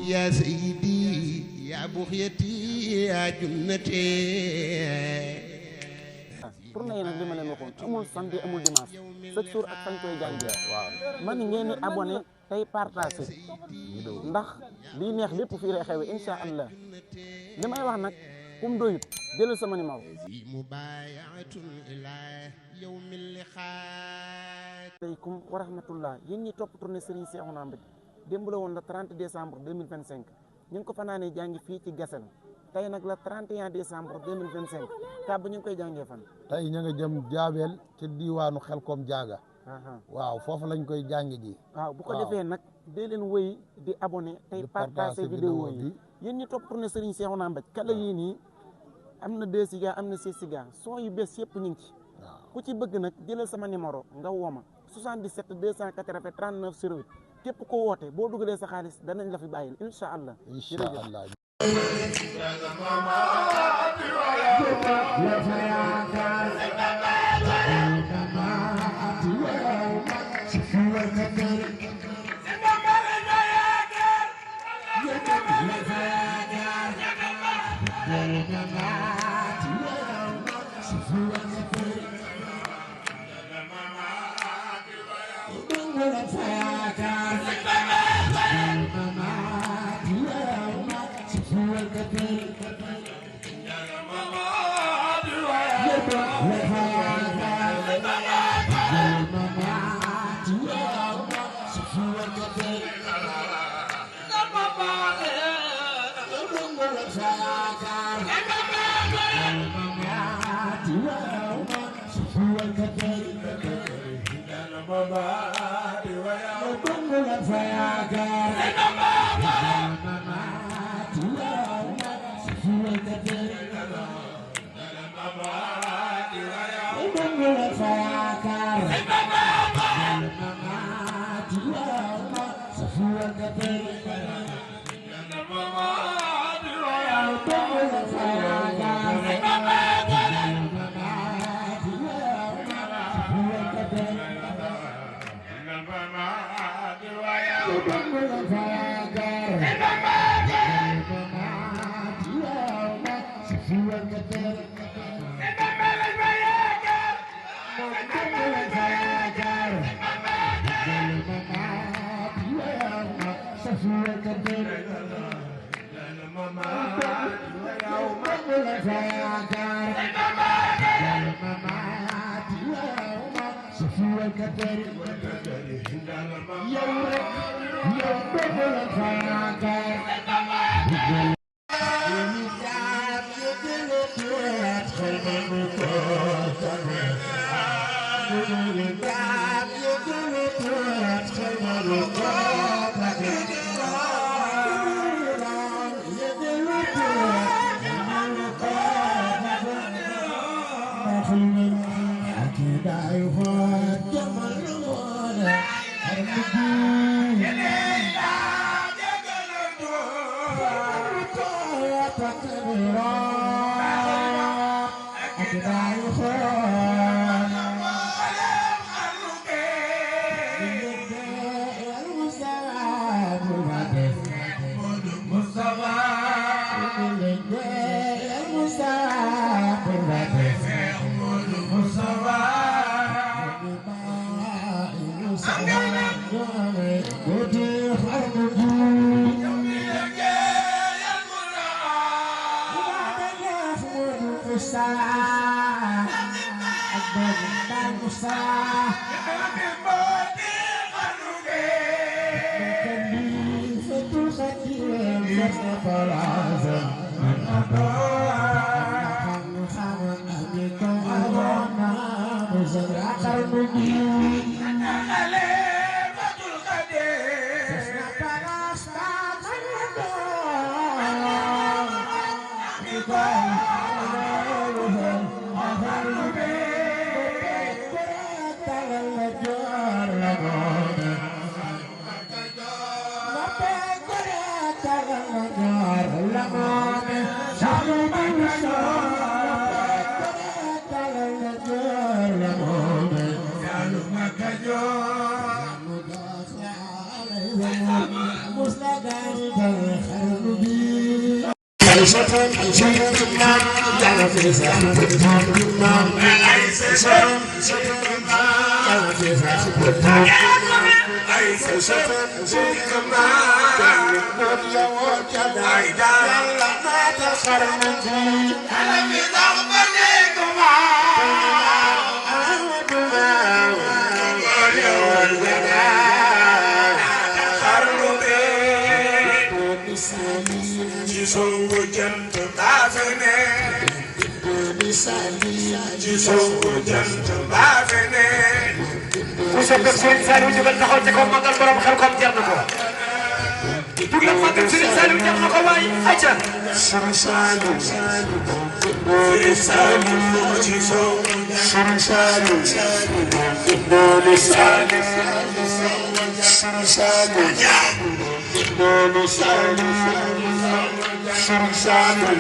يا سيدي يا بغيتي يا جنتي. tournée yi nag li ma leen waxoon amul samedi amul dimanche chaque jour ak fañ koy jàngee. waaw man ngeen di abonné tey partagé ndax lii neex lépp fii lay xewe incha allah li may wax nag kum doyut jëlal sama numéro. aleykum wa rahmatullah yéen ñi topp tournée Serigne Cheikhouna Mbthie démb la woon le 30 décembre 2025 ñu ngi ko fanaanee jàngi fii ci Gassène tey nag le 31 décembre 2025 kàbb ñu ngi koy jàngee fan. tey ña nga jëm jaabeel ci diwaanu Xelkom jaaga. waaw foofu lañ koy jàngi ji. waaw bu ko defee nag dee leen wéy di abonné tey partagé vidéo yi yéen ñi topp tournée Serigne Cheikhouna Mbthie kala yii nii am na 2 Giga am na 6 Giga son yu bees yëpp ñu ngi ci. ku ci bëgg nag jëlal sama numéro nga wooma 77 280 39 08 képp ko woote boo dugalee sa xaalis danañ la fi bàyyil incha allah. incha allah. Muslim ku soppal Serigne Saliou jógal taxaw ca kaw magal borom xel kom jar na ko jug leen magal Serigne Saliou jar na ko waay acca Serigne Saliou Serigne Saliou ci sow Serigne Saliou Serigne Saliou Serigne Saliou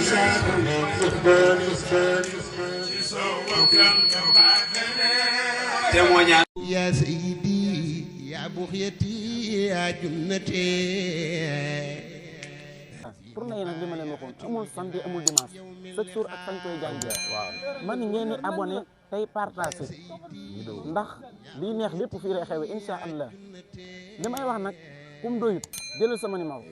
témoignage يا سيدي يا بغيتي يا جنتي tournée yi nag li ma leen waxoon amul samedi amul dimanche chaque jour ak fañ koy jàngee waaw man ngeen di abonné tey partagé ndax lii neex lépp fii lay xewe incha allah li may wax nag kum doyut jëlal sama numéro